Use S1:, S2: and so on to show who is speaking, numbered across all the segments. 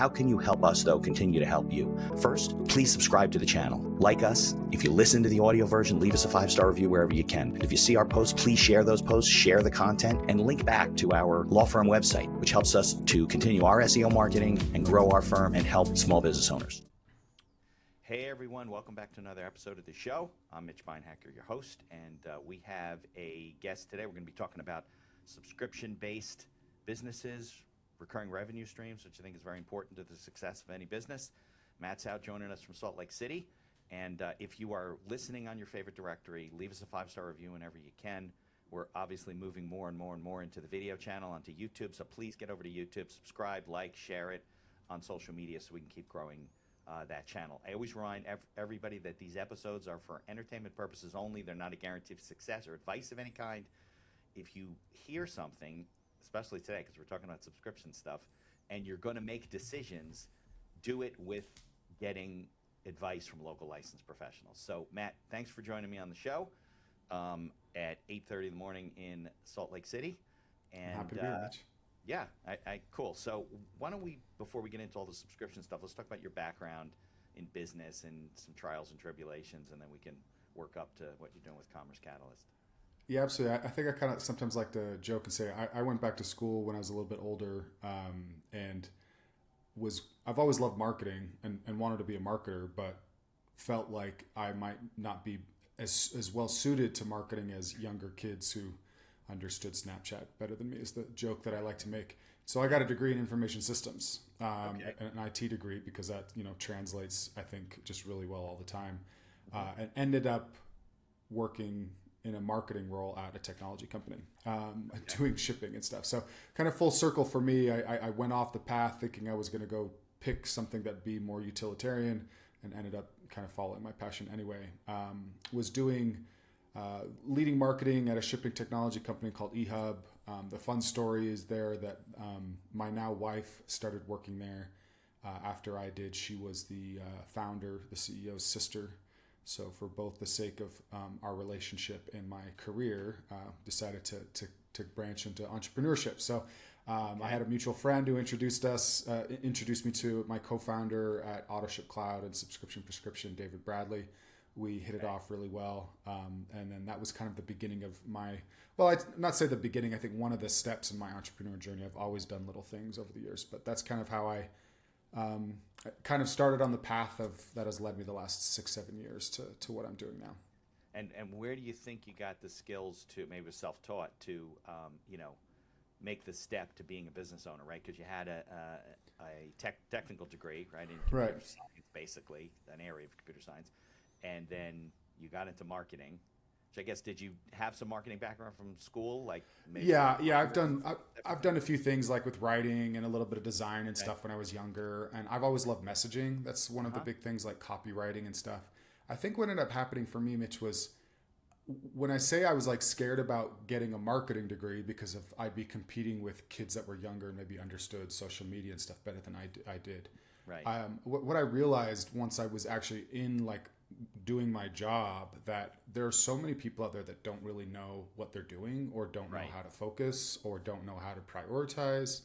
S1: how can you help us, though, continue to help you? First, please subscribe to the channel. Like us. If you listen to the audio version, leave us a 5-star review wherever you can. If you see our posts, please share those posts, share the content, and link back to our law firm website, which helps us to continue our SEO marketing and grow our firm and help small business owners. Hey everyone, welcome back to another episode of the show. I'm Mitch Beinhaker, your host, and we have a guest today. We're going to be talking about subscription-based businesses, recurring revenue streams, which I think is very important to the success of any business. Matt's out joining us from Salt Lake City, and if you are listening on your favorite directory, leave us a 5-star review whenever you can. We're obviously moving more and more into the video channel, onto YouTube, so please get over to YouTube, subscribe, like, share it on social media so we can keep growing that channel. I always remind everybody that these episodes are for entertainment purposes only. They're not a guarantee of success or advice of any kind. If you hear something, especially today because we're talking about subscription stuff, and you're going to make decisions, do it with getting advice from local licensed professionals. So Matt, thanks for joining me on the show at 8:30 in the morning in Salt Lake City. And
S2: happy to be here, Mitch.
S1: Yeah, cool. So why don't we, before we get into all the subscription stuff, let's talk about your background in business and some trials and tribulations, and then we can work up to what you're doing with Commerce Catalyst.
S2: Yeah, absolutely. I think I kind of sometimes like to joke and say I went back to school when I was a little bit older, and I've always loved marketing and wanted to be a marketer, but felt like I might not be as well suited to marketing as younger kids who understood Snapchat better than me, is the joke that I like to make. So I got a degree in information systems, an IT degree, because that translates, I think, just really well all the time, and ended up working in a marketing role at a technology company, doing shipping and stuff. So kind of full circle for me. I went off the path thinking I was going to go pick something that'd be more utilitarian, and ended up kind of following my passion anyway. Was doing leading marketing at a shipping technology company called eHub. The fun story is there that my now wife started working there after I did. She was the founder, the CEO's sister. So for both the sake of our relationship and my career, decided to branch into entrepreneurship. So I had a mutual friend who introduced me to my co-founder at AutoShip Cloud and Subscription Prescription, David Bradley. We hit it off really well. And then that was kind of the beginning of I'd not say the beginning, I think one of the steps in my entrepreneur journey. I've always done little things over the years, but that's kind of how I kind of started on the path that has led me the last 6-7 years to what I'm doing now.
S1: And where do you think you got the skills to, maybe self-taught, to make the step to being a business owner, right? Because you had a technical degree, right, in computer science, basically, an area of computer science, and then you got into marketing. Which I guess, did you have some marketing background from school? Like maybe
S2: I've done a few things like with writing and a little bit of design and stuff when I was younger, and I've always loved messaging. That's one of the big things, like copywriting and stuff. I think what ended up happening for me, Mitch, was when I say I was like scared about getting a marketing degree because I'd be competing with kids that were younger and maybe understood social media and stuff better than I did.
S1: Right.
S2: What I realized once I was actually in like doing my job, that there are so many people out there that don't really know what they're doing, or don't know how to focus, or don't know how to prioritize.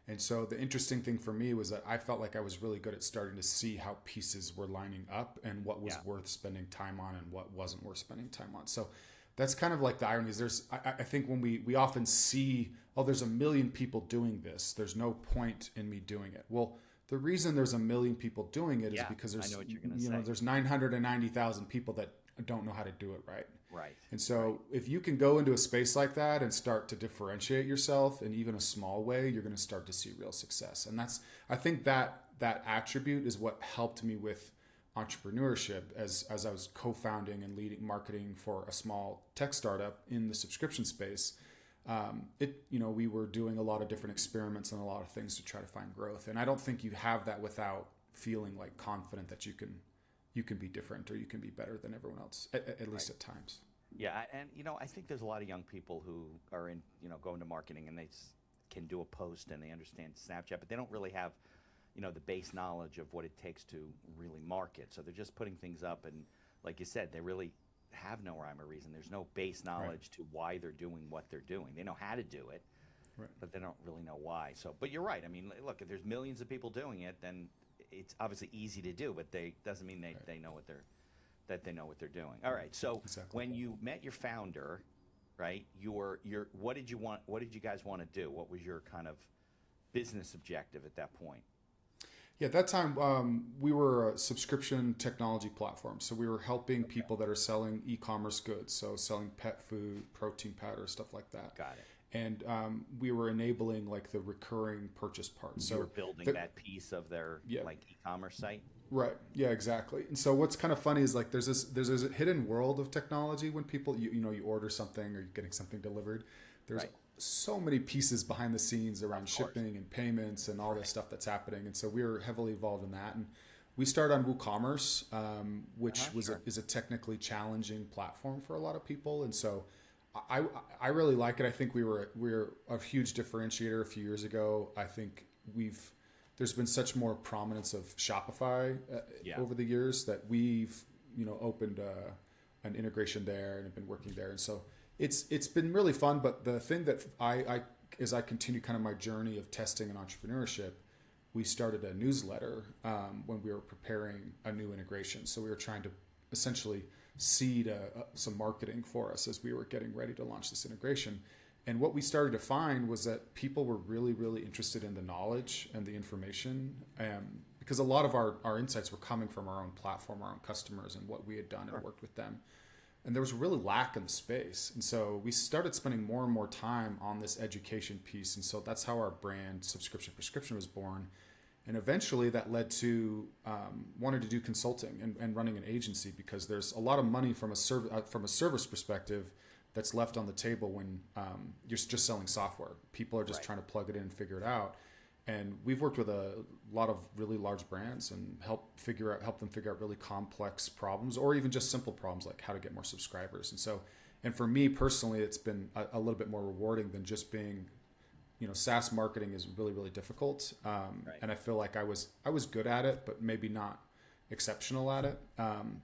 S2: And so the interesting thing for me was that I felt like I was really good at starting to see how pieces were lining up and what was worth spending time on and what wasn't worth spending time on. So that's kind of like the irony is I think when we often see, there's a million people doing this, there's no point in me doing it. Well, the reason there's a million people doing it is because there's 990,000 people that don't know how to do it right.
S1: Right.
S2: And so if you can go into a space like that and start to differentiate yourself in even a small way, you're going to start to see real success. And I think that attribute is what helped me with entrepreneurship as I was co-founding and leading marketing for a small tech startup in the subscription space. We were doing a lot of different experiments and a lot of things to try to find growth. And I don't think you have that without feeling like confident that you can be different, or you can be better than everyone else, at least at times.
S1: Yeah. And, I think there's a lot of young people who are in, going to marketing, and they can do a post and they understand Snapchat, but they don't really have, the base knowledge of what it takes to really market. So they're just putting things up. And like you said, they really have no rhyme or reason. There's no base knowledge to why they're doing what they're doing. They know how to do it,
S2: Right.
S1: but they don't really know why. So, but you're right. I mean, look, if there's millions of people doing it, then it's obviously easy to do, but they doesn't mean they know what they know what they're doing. All right. So
S2: Exactly.
S1: when you met your founder, right, your what did you want? What did you guys want to do? What was your kind of business objective at that point?
S2: Yeah, at that time, we were a subscription technology platform. So we were helping people that are selling e-commerce goods, so selling pet food, protein powder, stuff like that.
S1: Got it.
S2: And we were enabling like the recurring purchase part. So
S1: you were building that piece of their like e-commerce site.
S2: Right. Yeah, exactly. And so what's kind of funny is like there's this hidden world of technology when people you order something or you're getting something delivered. There's so many pieces behind the scenes around shipping and payments and all this stuff that's happening. And so we were heavily involved in that. And we started on WooCommerce, which is a technically challenging platform for a lot of people. And so I really like it. I think we're a huge differentiator a few years ago. I think there's been such more prominence of Shopify over the years that we've opened an integration there and have been working there. And so it's been really fun. But the thing that as I continue kind of my journey of testing and entrepreneurship, we started a newsletter when we were preparing a new integration. So we were trying to essentially seed some marketing for us as we were getting ready to launch this integration. And what we started to find was that people were really, really interested in the knowledge and the information, because a lot of our insights were coming from our own platform, our own customers, and what we had done and worked with them. And there was really lack in the space. And so we started spending more and more time on this education piece. And so that's how our brand Subscription Prescription was born. And eventually that led to wanting to do consulting and running an agency, because there's a lot of money from a service perspective that's left on the table when you're just selling software. People are just trying to plug it in and figure it out. And we've worked with a lot of really large brands and help them figure out really complex problems, or even just simple problems like how to get more subscribers. And for me personally, it's been a little bit more rewarding than just being, SaaS marketing is really, really difficult. And I feel like I was good at it, but maybe not exceptional at it.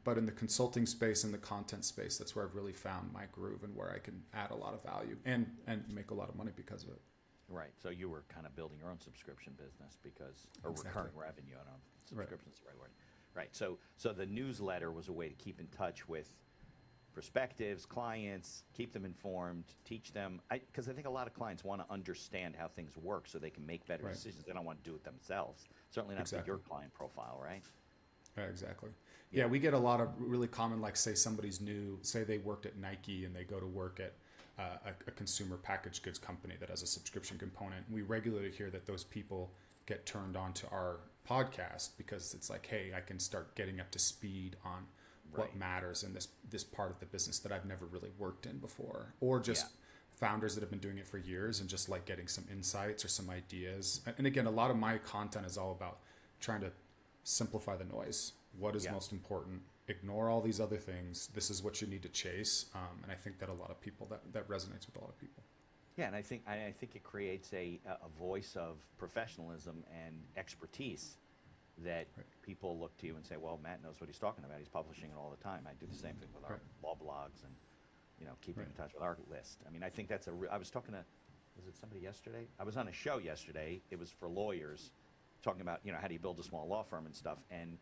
S2: But in the consulting space and the content space, that's where I've really found my groove and where I can add a lot of value and make a lot of money because of it.
S1: Right. So you were kind of building your own subscription business recurring revenue. I don't know if subscription is the right word. Right. So the newsletter was a way to keep in touch with prospectives, clients, keep them informed, teach them. Because I think a lot of clients want to understand how things work so they can make better decisions. They don't want to do it themselves. Certainly not for your client profile, right?
S2: Yeah, exactly. Yeah, we get a lot of really common, like say somebody's new, say they worked at Nike and they go to work at a consumer packaged goods company that has a subscription component. We regularly hear that those people get turned on to our podcast because it's like, hey, I can start getting up to speed on what matters in this part of the business that I've never really worked in before, or just founders that have been doing it for years and just like getting some insights or some ideas. And again, a lot of my content is all about trying to simplify the noise. What is most important? Ignore all these other things. This is what you need to chase. And I think that a lot of people that resonates with a lot of people.
S1: Yeah, and I think it creates a voice of professionalism and expertise that people look to you and say, well, Matt knows what he's talking about. He's publishing it all the time. I do the same thing with our law blogs and keeping in touch with our list. I mean, I think that's I was talking to, was it somebody yesterday? I was on a show yesterday. It was for lawyers, talking about how do you build a small law firm and stuff. And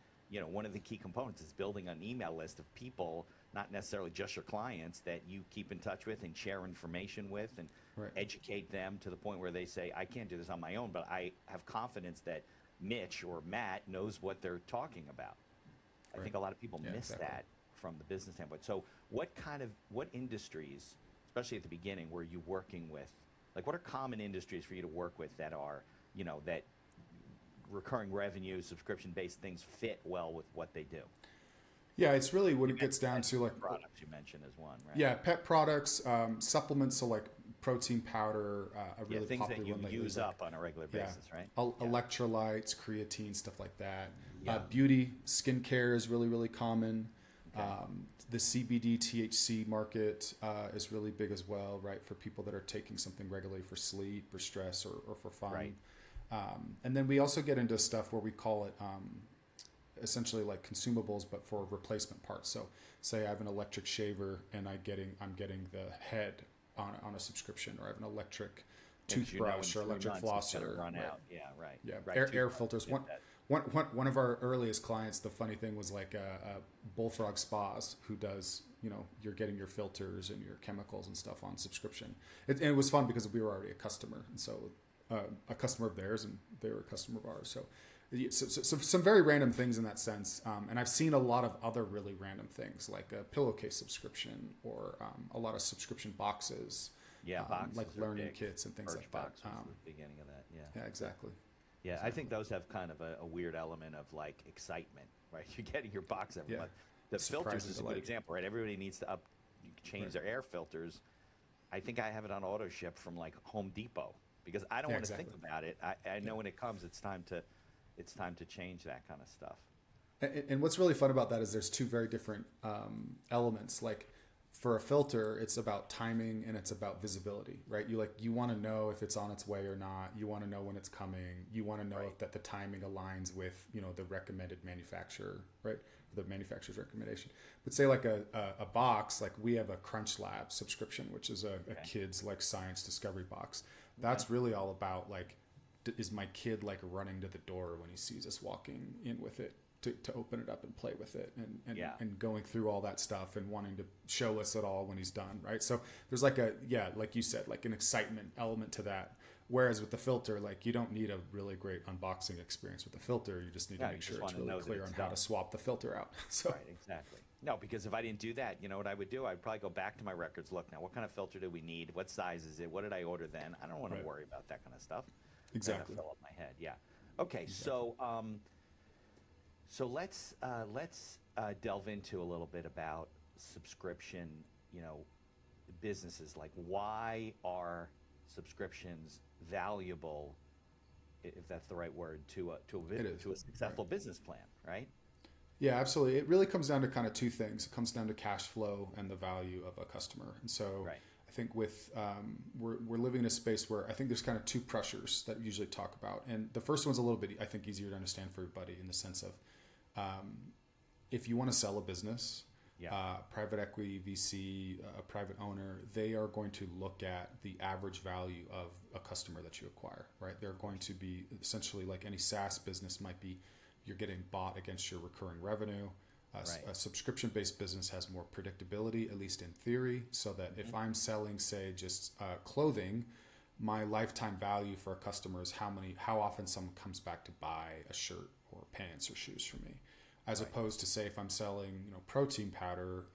S1: one of the key components is building an email list of people, not necessarily just your clients, that you keep in touch with and share information with and educate them to the point where they say, I can't do this on my own, but I have confidence that Mitch or Matt knows what they're talking about. I think a lot of people miss that from the business standpoint. So what industries, especially at the beginning, were you working with? Like, what are common industries for you to work with that are, that recurring revenue, subscription-based things fit well with what they do?
S2: Yeah, it's really when it gets down to like
S1: products you mentioned as one, right?
S2: Yeah, pet products, supplements, so like protein powder, a really
S1: things
S2: popular
S1: that you
S2: one
S1: use up on a regular basis, right?
S2: Electrolytes, creatine, stuff like that. Beauty, skincare is really, really common. Okay. The CBD, THC market is really big as well, right? For people that are taking something regularly for sleep or stress or for fun. Right. And then we also get into stuff where we call it essentially like consumables, but for replacement parts. So say I have an electric shaver and I'm getting the head on a subscription, or I have an electric toothbrush or electric flosser.
S3: Run
S2: right.
S3: out. Yeah, right.
S2: Yeah,
S3: right.
S2: air filters. One of our earliest clients, the funny thing was like a Bullfrog Spas who does, you're getting your filters and your chemicals and stuff on subscription. And it was fun because we were already a customer. And so a customer of theirs and they were a customer of ours. So some very random things in that sense. And I've seen a lot of other really random things like a pillowcase subscription or a lot of subscription boxes.
S3: Yeah, boxes
S2: like learning kits and things like that.
S3: Box was the beginning of that. Yeah.
S2: Yeah, exactly.
S3: Yeah, I think those have kind of a weird element of like excitement, right? You're getting your box every month. The filters is a good example, right? Everybody needs to change their air filters. I think I have it on auto ship from like Home Depot because I don't want to think about it. I know when it comes, it's time to change that kind of stuff.
S2: And what's really fun about that is there's two very different elements. Like for a filter, it's about timing and it's about visibility, right? You want to know if it's on its way or not. You want to know when it's coming. You want to know if that the timing aligns with, the recommended manufacturer, right? The manufacturer's recommendation. But say like a box, like we have a Crunch Lab subscription, which is a kid's like science discovery box. That's really all about like, is my kid like running to the door when he sees us walking in with it? To open it up and play with it and going through all that stuff and wanting to show us it all when he's done, right? So there's like like you said, like an excitement element to that. Whereas with the filter, like you don't need a really great unboxing experience with the filter. You just need to make sure it's really clear on how to swap the filter out. So.
S3: Right, exactly. No, because if I didn't do that, you know what I would do? I'd probably go back to my records. Look, now what kind of filter do we need? What size is it? What did I order then? I don't want to worry about that kind of stuff.
S2: Exactly.
S3: Fill up my head. Yeah. Okay. Exactly. So let's delve into a little bit about subscription, businesses. Like, why are subscriptions valuable, if that's the right word, to a successful business plan, right?
S2: Yeah, absolutely. It really comes down to kind of two things. It comes down to cash flow and the value of a customer. And so I think with we're living in a space where I think there's kind of two pressures that we usually talk about. And the first one's a little bit, I think, easier to understand for everybody in the sense of if you want to sell a business, private equity, VC, a private owner, they are going to look at the average value of a customer that you acquire, right? They're going to be essentially like any SaaS business might be, you're getting bought against your recurring revenue. A subscription-based business has more predictability, at least in theory, so that if I'm selling, say, just clothing, my lifetime value for a customer is how often someone comes back to buy a shirt or pants or shoes from me, as opposed to say if I'm selling protein powder,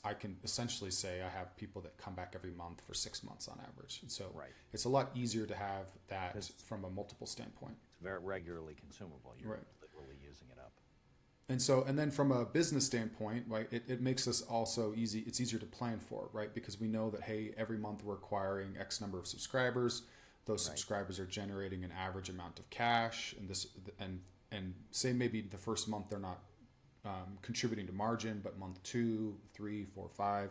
S2: I can essentially say I have people that come back every month for 6 months on average, and so it's a lot easier to have that from a multiple standpoint.
S3: It's very regularly consumable. You're literally using it up.
S2: And then from a business standpoint, right, it makes us also easy. It's easier to plan for, right? Because we know that, hey, every month we're acquiring X number of subscribers. Those subscribers are generating an average amount of cash, and say maybe the first month they're not contributing to margin, but month 2, 3, 4, 5,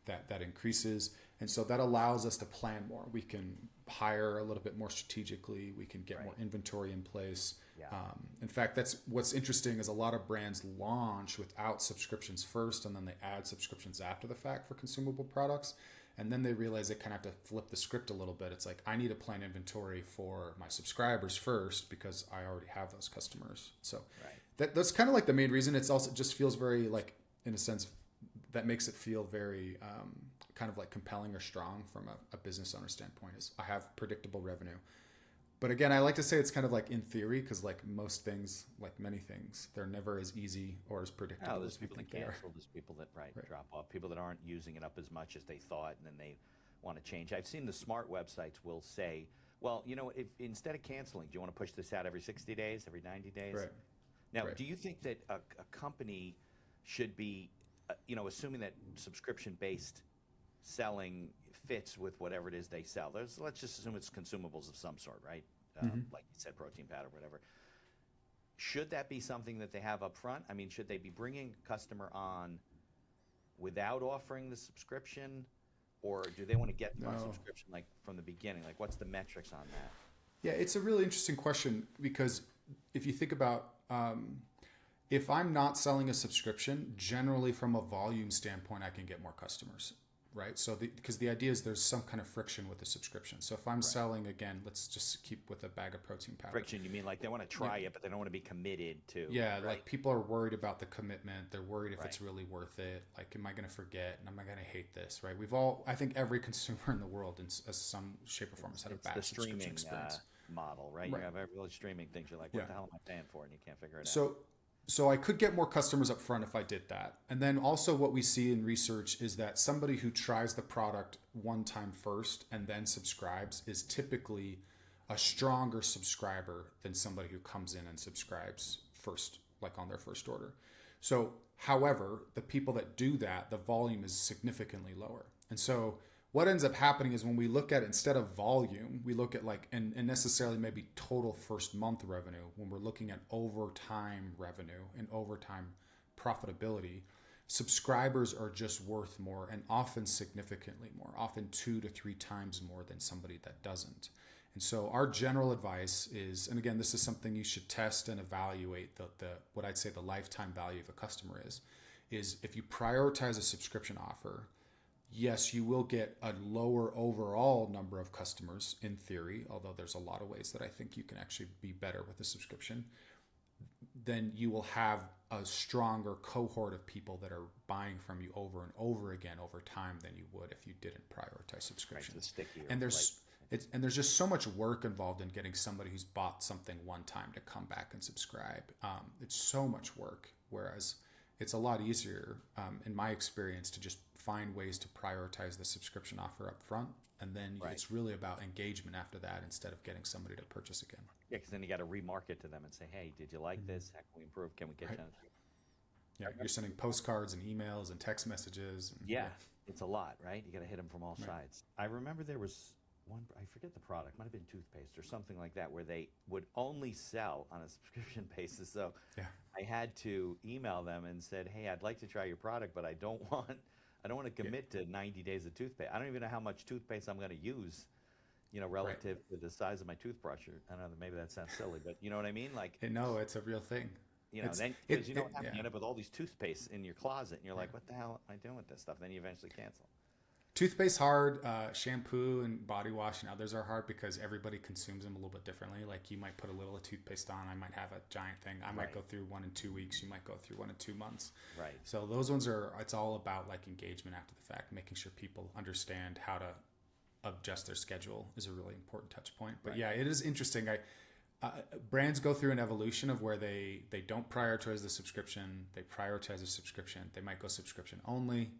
S2: that increases. And so that allows us to plan more. We can hire a little bit more strategically. We can get more inventory in place. In fact, that's what's interesting is a lot of brands launch without subscriptions first, and then they add subscriptions after the fact for consumable products. And then they realize they kind of have to flip the script a little bit. It's like, I need to plan inventory for my subscribers first because I already have those customers. So that's kind of like the main reason. It's also just feels very like, in a sense, that makes it feel very kind of like compelling or strong from a business owner standpoint is I have predictable revenue. But again, I like to say it's kind of like in theory, because like most things, like many things, they're never as easy or as predictable
S3: there's
S2: as we
S3: people
S2: think
S3: that
S2: they are.
S3: cancel, there's people that drop off, people that aren't using it up as much as they thought, and then they want to change. I've seen the smart websites will say, well, if instead of canceling, do you want to push this out every 60 days, every 90 days?
S2: Right.
S3: Now, do you think that a company should be, assuming that subscription-based selling fits with whatever it is they sell? Let's just assume it's consumables of some sort, right? Like you said, protein powder, whatever. Should that be something that they have up front? I mean, should they be bringing a customer on without offering the subscription? Or do they want to get them on subscription like from the beginning? Like, what's the metrics on that?
S2: Yeah, it's a really interesting question because if you think about if I'm not selling a subscription, generally from a volume standpoint, I can get more customers, right? So because the idea is there's some kind of friction with the subscription. So if I'm selling, again, let's just keep with a bag of protein powder.
S3: Friction, you mean like they want to try it, but they don't want to be committed to.
S2: Yeah,
S3: right?
S2: like people are worried about the commitment. They're worried if it's really worth it. Like, am I going to forget? And am I going to hate this? Right? I think every consumer in the world, in some shape or form, has had a bad subscription experience.
S3: Model, right? You have really streaming things. You're like, what the hell am I paying for? And you can't figure it out.
S2: So I could get more customers up front if I did that. And then also what we see in research is that somebody who tries the product one time first and then subscribes is typically a stronger subscriber than somebody who comes in and subscribes first, like on their first order. So, however, the people that do that, the volume is significantly lower. And so what ends up happening is when we look at, instead of volume, we look at and necessarily maybe total first month revenue, when we're looking at overtime revenue and overtime profitability, subscribers are just worth more, and often significantly more, often 2 to 3 times more than somebody that doesn't. And so our general advice is, and again, this is something you should test and evaluate the what I'd say the lifetime value of a customer is if you prioritize a subscription offer, yes, you will get a lower overall number of customers in theory, although there's a lot of ways that I think you can actually be better with a subscription. Then you will have a stronger cohort of people that are buying from you over and over again over time than you would if you didn't prioritize subscriptions. And there's just so much work involved in getting somebody who's bought something one time to come back and subscribe. It's so much work, whereas it's a lot easier, in my experience, to just find ways to prioritize the subscription offer up front. And then it's really about engagement after that instead of getting somebody to purchase again.
S3: Yeah, because then you got to remarket to them and say, hey, did you like this? How can we improve? Can we get you?
S2: Yeah, you're sending postcards and emails and text messages.
S3: It's a lot, right? You got to hit them from all sides. I remember there was one, I forget the product, might have been toothpaste or something like that, where they would only sell on a subscription basis. So I had to email them and said, hey, I'd like to try your product, but I don't want to commit to 90 days of toothpaste. I don't even know how much toothpaste I'm going to use, relative to the size of my toothbrush. I don't know, maybe that sounds silly, but you know what I mean? Like,
S2: no, it's a real thing.
S3: Then because you end up with all these toothpaste in your closet, and you're like, what the hell am I doing with this stuff? Then you eventually cancel.
S2: Toothpaste hard, shampoo and body wash and others are hard because everybody consumes them a little bit differently. Like, you might put a little of toothpaste on. I might have a giant thing. I might go through 1 in 2 weeks. You might go through 1 in 2 months. Right. So those ones it's all about like engagement after the fact, making sure people understand how to adjust their schedule is a really important touch point. But yeah, it is interesting. Brands go through an evolution of where they don't prioritize the subscription. They prioritize the subscription. They might go subscription only.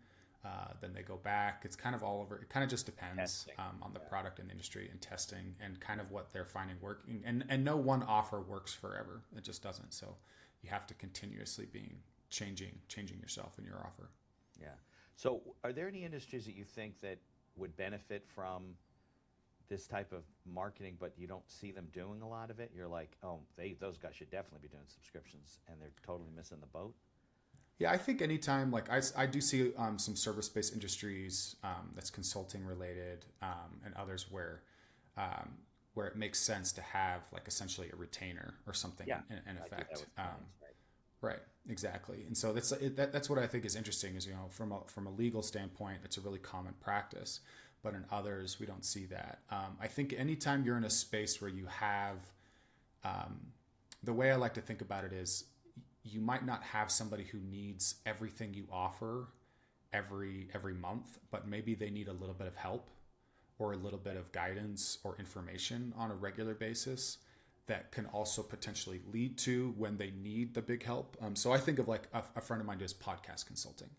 S2: Then they go back. It's kind of all over. It kind of just depends on the product and the industry and testing and kind of what they're finding working. And no one offer works forever. It just doesn't. So you have to continuously be changing yourself and your offer.
S3: Yeah. So are there any industries that you think that would benefit from this type of marketing, but you don't see them doing a lot of it? You're like, oh, those guys should definitely be doing subscriptions, and they're totally missing the boat.
S2: Yeah, I think anytime, like I do see some service-based industries that's consulting related, and others where it makes sense to have like essentially a retainer or something in effect. Right, exactly. And so that's what I think is interesting is, from a legal standpoint, it's a really common practice, but in others we don't see that. I think anytime you're in a space where you have, the way I like to think about it is, you might not have somebody who needs everything you offer every month, but maybe they need a little bit of help or a little bit of guidance or information on a regular basis that can also potentially lead to when they need the big help. So I think of like a friend of mine does podcast consulting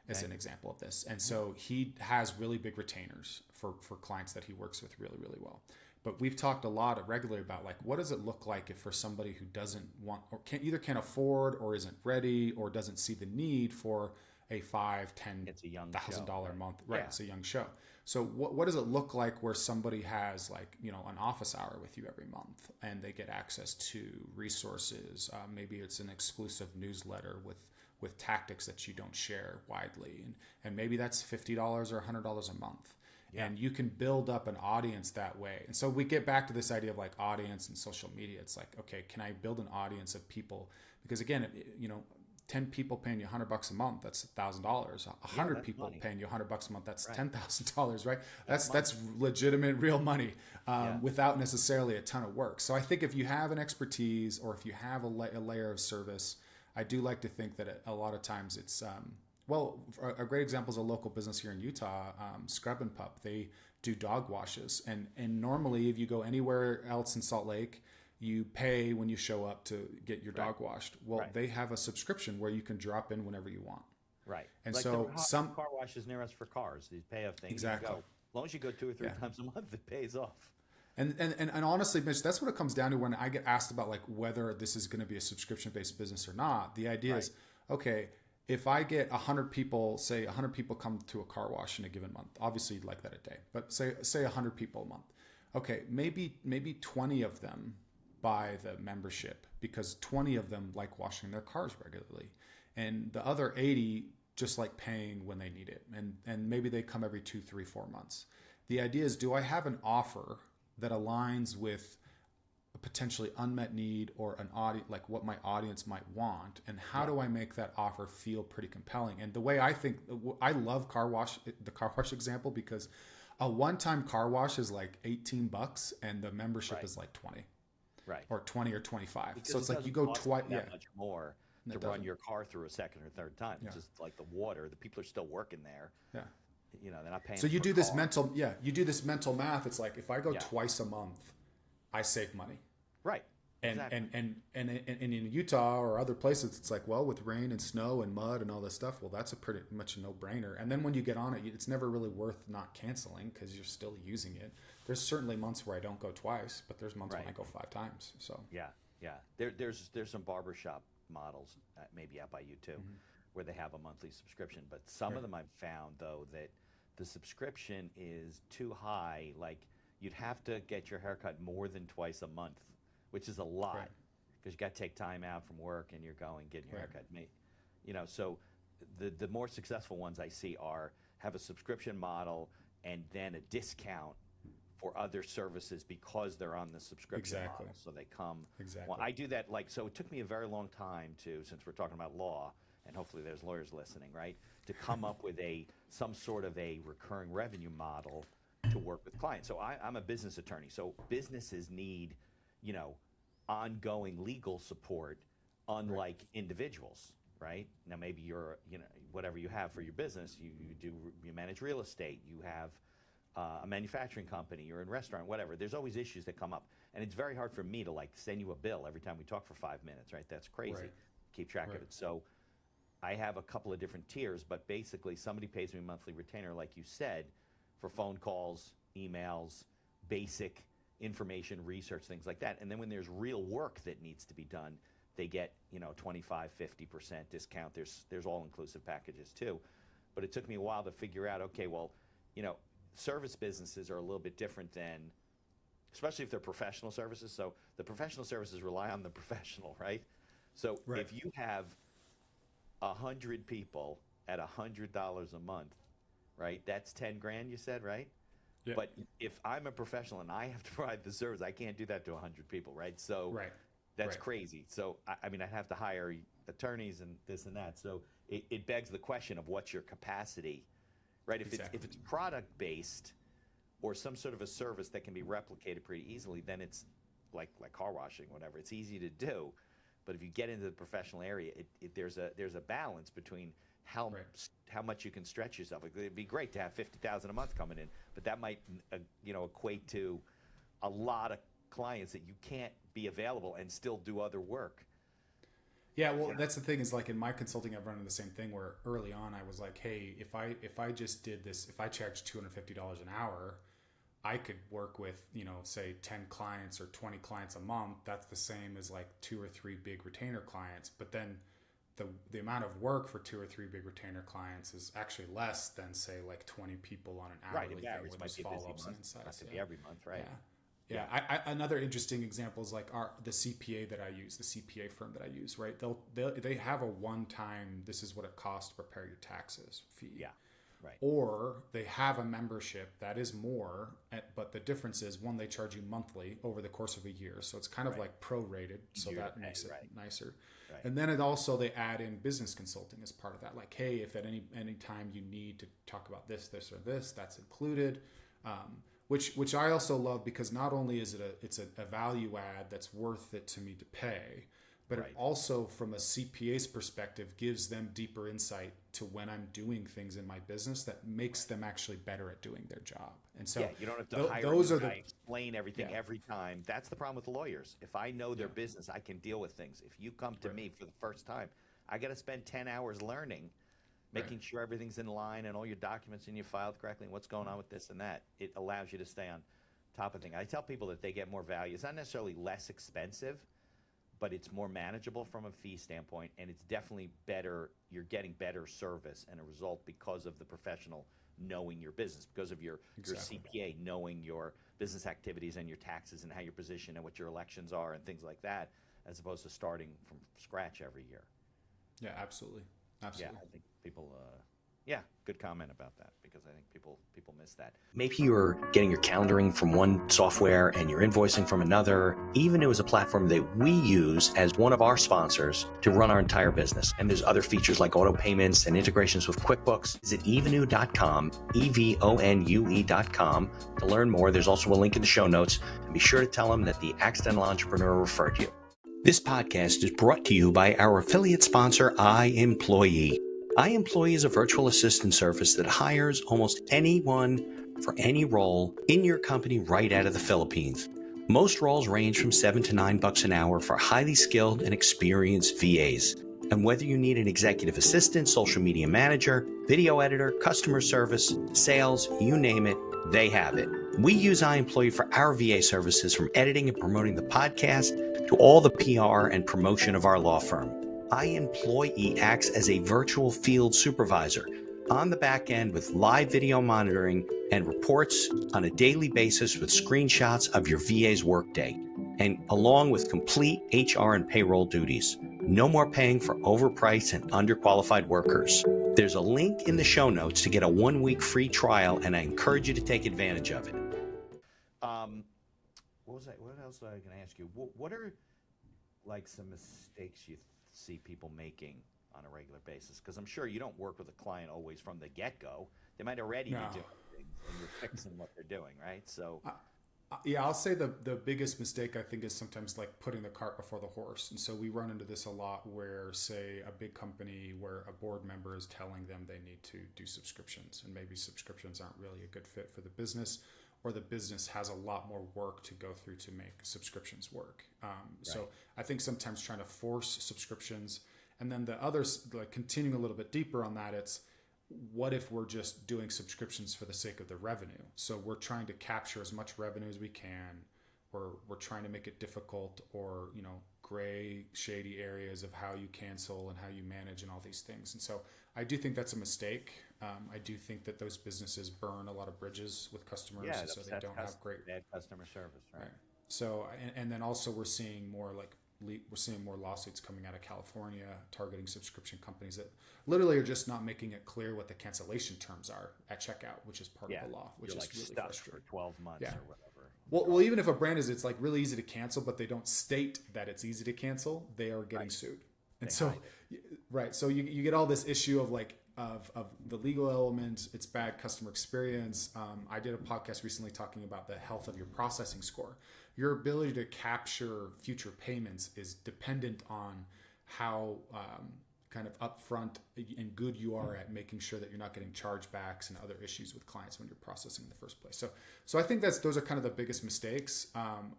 S2: as an example of this. And so he has really big retainers for clients that he works with really, really well. But we've talked a lot regularly about like, what does it look like if for somebody who doesn't want or can't afford or isn't ready or doesn't see the need for a $5,000-$10,000 a month, right? It's a young show. So what does it look like where somebody has like, an office hour with you every month and they get access to resources? Maybe it's an exclusive newsletter with tactics that you don't share widely. And maybe that's $50 or $100 a month. Yeah. And you can build up an audience that way. And so we get back to this idea of like audience and social media. It's like, okay, can I build an audience of people? Because again, 10 people paying you $100 a month, that's $1,000. 100 people
S3: money.
S2: paying you $100 a month, that's
S3: Right.
S2: $10,000, right?
S3: That's
S2: That's legitimate, real money,
S3: Yeah.
S2: without necessarily a ton of work. So I think if you have an expertise, or if you have a layer of service, I do like to think that a lot of times it's, well, a great example is a local business here in Utah, Scrub and Pup. They do dog washes, and normally if you go anywhere else in Salt Lake, you pay when you show up to get your dog washed. Well,
S3: Right.
S2: they have a subscription where you can drop in whenever you want.
S3: Right.
S2: And
S3: like
S2: so
S3: the
S2: some
S3: car washes near us for cars. These pay off things.
S2: Exactly.
S3: You go. As long as you go 2 or 3
S2: Yeah.
S3: times a month, it pays off.
S2: and honestly, Mitch, that's what it comes down to when I get asked about like whether this is going to be a subscription-based business or not. The idea is, okay, if I get 100 people, say 100 people come to a car wash in a given month, obviously you'd like that a day, but say 100 people a month. Okay, maybe 20 of them buy the membership because 20 of them like washing their cars regularly, and the other 80 just like paying when they need it, and maybe they come every 2, 3, 4 months. The idea is, do I have an offer that aligns with a potentially unmet need or an audience, like what my audience might want, and how do I make that offer feel pretty compelling? And the way I think, I love the car wash example, because a one-time car wash is like $18 and the membership is like 20.
S3: Right.
S2: Or 20 or 25.
S3: Because
S2: so it's
S3: it
S2: like you
S3: doesn't
S2: go
S3: cost
S2: twice.
S3: them that much more to run your car through a second or third time. It's just like the water. The people are still working there.
S2: Yeah.
S3: You know, they're not paying.
S2: So you
S3: for
S2: do
S3: a
S2: this
S3: car.
S2: you do this mental math. It's like, if I go twice a month, I save money.
S3: Right.
S2: And,
S3: Exactly.
S2: and in Utah or other places, it's like, well, with rain and snow and mud and all this stuff, well, that's a pretty much a no-brainer. And then when you get on it, it's never really worth not canceling because you're still using it. There's certainly months where I don't go twice, but there's months when I go 5 times. So
S3: Yeah. There's some barbershop models, maybe out by you too, where they have a monthly subscription. But some of them I've found, though, that the subscription is too high. Like, you'd have to get your haircut more than twice a month, which is a lot, because you got to take time out from work and you're going getting your haircut. You know, so the more successful ones I see have a subscription model and then a discount for other services because they're on the subscription model. So they come.
S2: Exactly.
S3: Well, I do that, like, so it took me a very long time since we're talking about law, and hopefully there's lawyers listening, right, to come up with some sort of a recurring revenue model to work with clients. So I'm a business attorney. So businesses need, ongoing legal support, unlike individuals, right? Now, maybe you're, whatever you have for your business, you manage real estate, you have a manufacturing company, you're in a restaurant, whatever. There's always issues that come up. And it's very hard for me to send you a bill every time we talk for 5 minutes, right? That's crazy. Keep track of it. So I have a couple of different tiers, but basically somebody pays me a monthly retainer, like you said, for phone calls, emails, basic information, research, things like that. And then when there's real work that needs to be done, they get, 25, 50% discount. There's all-inclusive packages too. But it took me a while to figure out, okay, well, service businesses are a little bit different than, especially if they're professional services. So the professional services rely on the professional, right? So if you have 100 people at $100 a month, right? That's 10 grand, you said, right?
S2: Yeah.
S3: But if I'm a professional and I have to provide the service, I can't do that to 100 people, right? So that's crazy. So I mean, I'd have to hire attorneys and this and that. So it begs the question of what's your capacity, right? If it's product based or some sort of a service that can be replicated pretty easily, then it's like car washing, whatever. It's easy to do. But if you get into the professional area, there's a balance between how much you can stretch yourself. It'd be great to have 50,000 a month coming in, but that might equate to a lot of clients that you can't be available and still do other work.
S2: Yeah, well, that's the thing is, like, in my consulting, I've run into the same thing where early on I was like, hey, if I just did this, if I charged $250 an hour, I could work with, say 10 clients or 20 clients a month. That's the same as like 2 or 3 big retainer clients. But then the amount of work for 2 or 3 big retainer clients is actually less than, say, like 20 people on an hourly thing with those follow-ups and insights.
S3: Not to be every month, right?
S2: Yeah. Another interesting example is like the CPA that I use, the CPA firm that I use, right? They have a one-time, this is what it costs to prepare your taxes fee.
S3: Yeah. Right.
S2: Or they have a membership that is more, but the difference is, one, they charge you monthly over the course of a year. So it's kind of like prorated. So that makes it nicer.
S3: Right.
S2: And then they add in business consulting as part of that. Like, hey, if at any time you need to talk about this, or this, that's included. Which I also love, because not only is it's a value add that's worth it to me to pay, but it also, from a CPA's perspective, gives them deeper insight to when I'm doing things in my business that makes them actually better at doing their job. And so
S3: you don't have to hire those are explain everything every time. That's the problem with lawyers. If I know their business, I can deal with things. If you come to me for the first time, I got to spend 10 hours learning, making sure everything's in line and all your documents and you filed correctly and what's going on with this and that. It allows you to stay on top of things. I tell people that they get more value. It's not necessarily less expensive, but it's more manageable from a fee standpoint, and it's definitely better. You're getting better service and a result because of the professional knowing your business, because of your CPA knowing your business activities and your taxes and how you're positioned and what your elections are and things like that, as opposed to starting from scratch every year.
S2: Yeah, absolutely.
S3: Yeah, I think people, good comment about that, because I think people miss that.
S1: Maybe you're getting your calendaring from one software and you're invoicing from another. Evenoo is a platform that we use as one of our sponsors to run our entire business. And there's other features like auto payments and integrations with QuickBooks. Visit evenoo.com, EVONUE.com to learn more. There's also a link in the show notes. And be sure to tell them that the Accidental Entrepreneur referred you. This podcast is brought to you by our affiliate sponsor, iEmployee. iEmployee is a virtual assistant service that hires almost anyone for any role in your company right out of the Philippines. Most roles range from $7 to $9 an hour for highly skilled and experienced VAs. And whether you need an executive assistant, social media manager, video editor, customer service, sales, you name it, they have it. We use iEmployee for our VA services, from editing and promoting the podcast to all the PR and promotion of our law firm. iEmployee acts as a virtual field supervisor on the back end with live video monitoring and reports on a daily basis with screenshots of your VA's workday, and along with complete HR and payroll duties. No more paying for overpriced and underqualified workers. There's a link in the show notes to get a 1-week free trial, and I encourage you to take advantage of it.
S3: What else was I going to ask you? What are like some mistakes you see people making on a regular basis? Because I'm sure you don't work with a client always from the get-go. They might already be doing things, and you're fixing what they're doing, right? So,
S2: I'll say the biggest mistake, I think, is sometimes like putting the cart before the horse. And so we run into this a lot where, say, a big company where a board member is telling them they need to do subscriptions, and maybe subscriptions aren't really a good fit for the business, or the business has a lot more work to go through to make subscriptions work. So I think sometimes trying to force subscriptions, and then the others, like continuing a little bit deeper on that, it's, what if we're just doing subscriptions for the sake of the revenue? So we're trying to capture as much revenue as we can. We're trying to make it difficult, or, gray, shady areas of how you cancel and how you manage and all these things. And so I do think that's a mistake. I do think that those businesses burn a lot of bridges with customers, so they don't have
S3: bad customer service, right?
S2: So, and then also we're seeing more lawsuits coming out of California targeting subscription companies that literally are just not making it clear what the cancellation terms are at checkout, which is part of the law, which is really frustrating.
S3: For 12 months or whatever.
S2: Well, even if a brand is, it's like really easy to cancel, but they don't state that it's easy to cancel, they are getting sued. And so you get all this issue of of the legal elements. It's bad customer experience. I did a podcast recently talking about the health of your processing score. Your ability to capture future payments is dependent on how kind of upfront and good you are at making sure that you're not getting chargebacks and other issues with clients when you're processing in the first place. So I think those are kind of the biggest mistakes.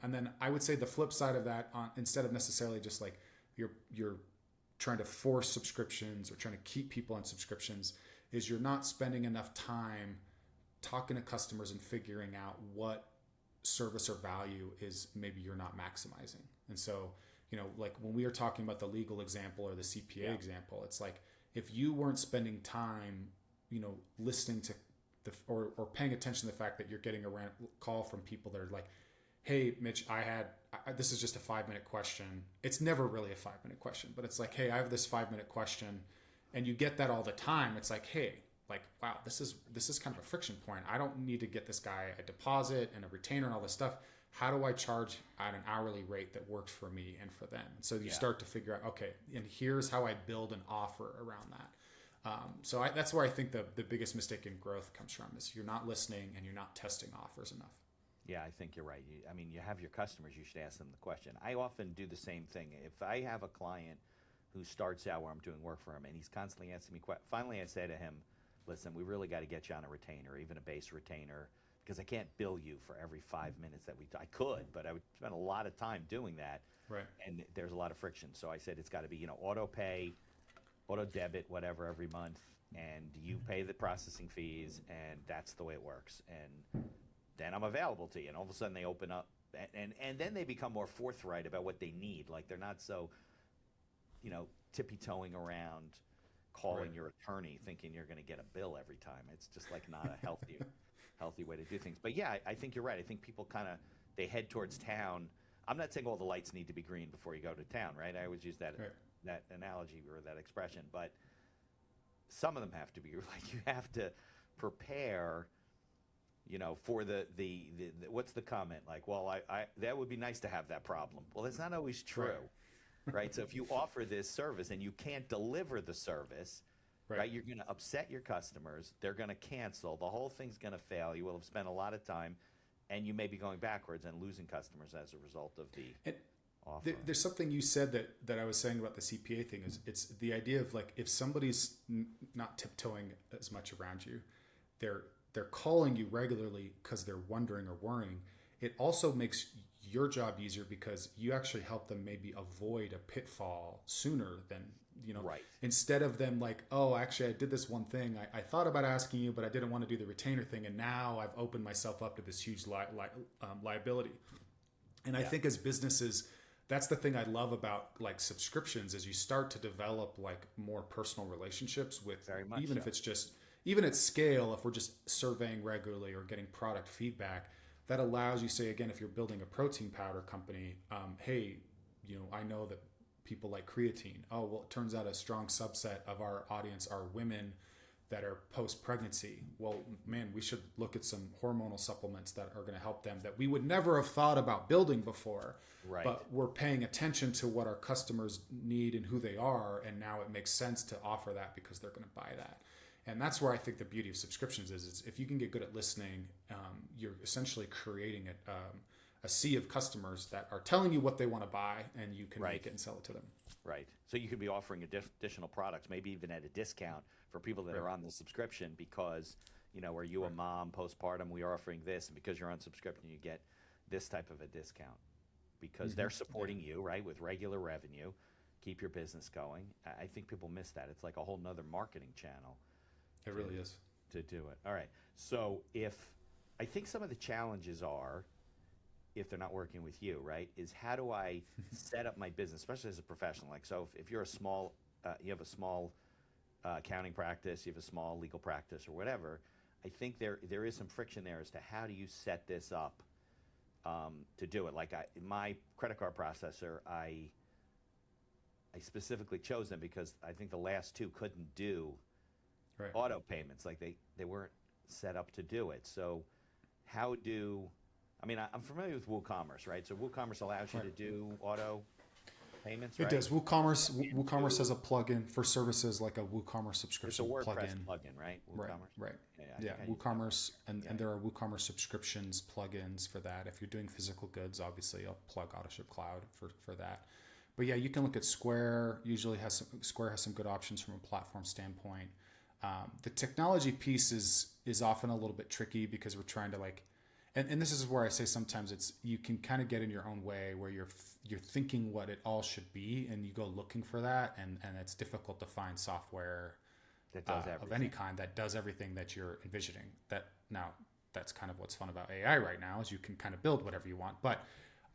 S2: And then I would say the flip side of that, instead of necessarily just like you're trying to force subscriptions or trying to keep people on subscriptions, is you're not spending enough time talking to customers and figuring out what service or value is maybe you're not maximizing. And so, like when we are talking about the legal example or the CPA example, it's like, if you weren't spending time, listening to or paying attention to the fact that you're getting a call from people that are like, hey, Mitch, this is just a 5-minute question. It's never really a 5-minute question, but it's like, hey, I have this 5-minute question, and you get that all the time. It's like, hey, like, wow, this is kind of a friction point. I don't need to get this guy a deposit and a retainer and all this stuff. How do I charge at an hourly rate that works for me and for them? And so you start to figure out, okay, and here's how I build an offer around that. That's where I think the biggest mistake in growth comes from, is you're not listening and you're not testing offers enough.
S3: Yeah, I think you're right. You have your customers, you should ask them the question. I often do the same thing. If I have a client who starts out where I'm doing work for him and he's constantly asking me questions, finally I say to him, listen, we really got to get you on a retainer, even a base retainer, because I can't bill you for every 5 minutes that I could, but I would spend a lot of time doing that.
S2: Right. And
S3: there's a lot of friction. So I said it's got to be, auto pay, auto debit, whatever, every month, and you pay the processing fees, and that's the way it works. And then I'm available to you. And all of a sudden they open up, and then they become more forthright about what they need. Like, they're not so, tippy-toeing around calling your attorney thinking you're going to get a bill every time. It's just like not a healthy way to do things. But yeah, I think you're right. I think people they head towards town. I'm not saying all the lights need to be green before you go to town, right? I always use that analogy or that expression, but some of them have to be like, you have to prepare, for the what's the comment? Like, well, I that would be nice to have that problem. Well, that's not always true. Right. So if you offer this service and you can't deliver the service, right, you're going to upset your customers. They're going to cancel. The whole thing's going to fail. You will have spent a lot of time, and you may be going backwards and losing customers as a result of the offer.
S2: There's something you said that I was saying about the CPA thing, is it's the idea of, like, if somebody's not tiptoeing as much around you, they're calling you regularly because they're wondering or worrying. It also makes your job easier because you actually help them maybe avoid a pitfall sooner than,
S3: right.
S2: Instead of them like, oh, actually I did this one thing. I thought about asking you, but I didn't want to do the retainer thing. And now I've opened myself up to this huge liability. And I think as businesses, that's the thing I love about like subscriptions, is you start to develop like more personal relationships with,
S3: very much
S2: even
S3: so.
S2: If it's just, even at scale, if we're just surveying regularly or getting product feedback, that allows you, say, again, if you're building a protein powder company, hey, I know that people like creatine. Oh, well, it turns out a strong subset of our audience are women that are post-pregnancy. Well, man, we should look at some hormonal supplements that are going to help them that we would never have thought about building before.
S3: Right.
S2: But we're paying attention to what our customers need and who they are, and now it makes sense to offer that because they're going to buy that. And that's where I think the beauty of subscriptions is if you can get good at listening, you're essentially creating a sea of customers that are telling you what they want to buy, and you can make it and sell it to them.
S3: Right. So you could be offering additional products, maybe even at a discount for people that are on the subscription because, are you a mom postpartum? We are offering this, and because you're on subscription, you get this type of a discount because they're supporting you, right, with regular revenue, keep your business going. I think people miss that. It's like a whole nother marketing channel.
S2: It really is.
S3: To do it. All right. So I think some of the challenges are, if they're not working with you, right, is how do I set up my business, especially as a professional? Like, so if you're a small, you have a small accounting practice, you have a small legal practice or whatever, I think there is some friction there as to how do you set this up to do it. Like my credit card processor, I specifically chose them because I think the last two couldn't do auto payments. Like they weren't set up to do it. So I'm familiar with WooCommerce, right? So WooCommerce allows you to do auto payments, right?
S2: It does. WooCommerce has a plugin for services like a WooCommerce subscription
S3: plugin. It's a WordPress
S2: plugin,
S3: right? WooCommerce?
S2: Right.
S3: Yeah,
S2: WooCommerce, and there are WooCommerce subscriptions plugins for that. If you're doing physical goods, obviously I'll plug AutoShip Cloud for that. But yeah, you can look at Square. Square has some good options from a platform standpoint. The technology piece is often a little bit tricky because we're trying to and this is where I say sometimes you can kind of get in your own way where you're thinking what it all should be and you go looking for that and it's difficult to find software
S3: that does
S2: of any kind that does everything that you're envisioning. That's kind of what's fun about AI right now is you can kind of build whatever you want. But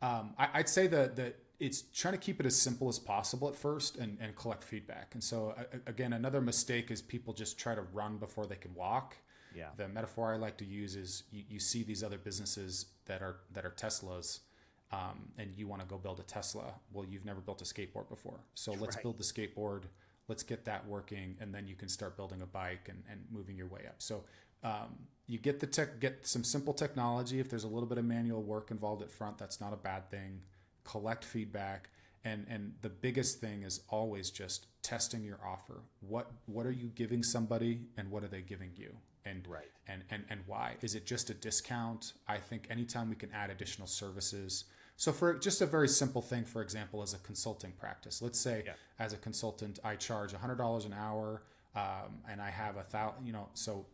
S2: I'd say that it's trying to keep it as simple as possible at first and collect feedback. And so again, another mistake is people just try to run before they can walk.
S3: Yeah.
S2: The metaphor I like to use is you see these other businesses that are Teslas, and you want to go build a Tesla. Well, you've never built a skateboard before. So let's build the skateboard. Let's get that working, and then you can start building a bike and moving your way up. So you get get some simple technology. If there's a little bit of manual work involved at front, that's not a bad thing. Collect feedback, and the biggest thing is always just testing your offer. What are you giving somebody, and what are they giving you? And
S3: Right.
S2: and why? Is it just a discount? I think anytime we can add additional services. So for just a very simple thing, for example, as a consulting practice, let's say as a consultant, I charge $100 an hour, and I have so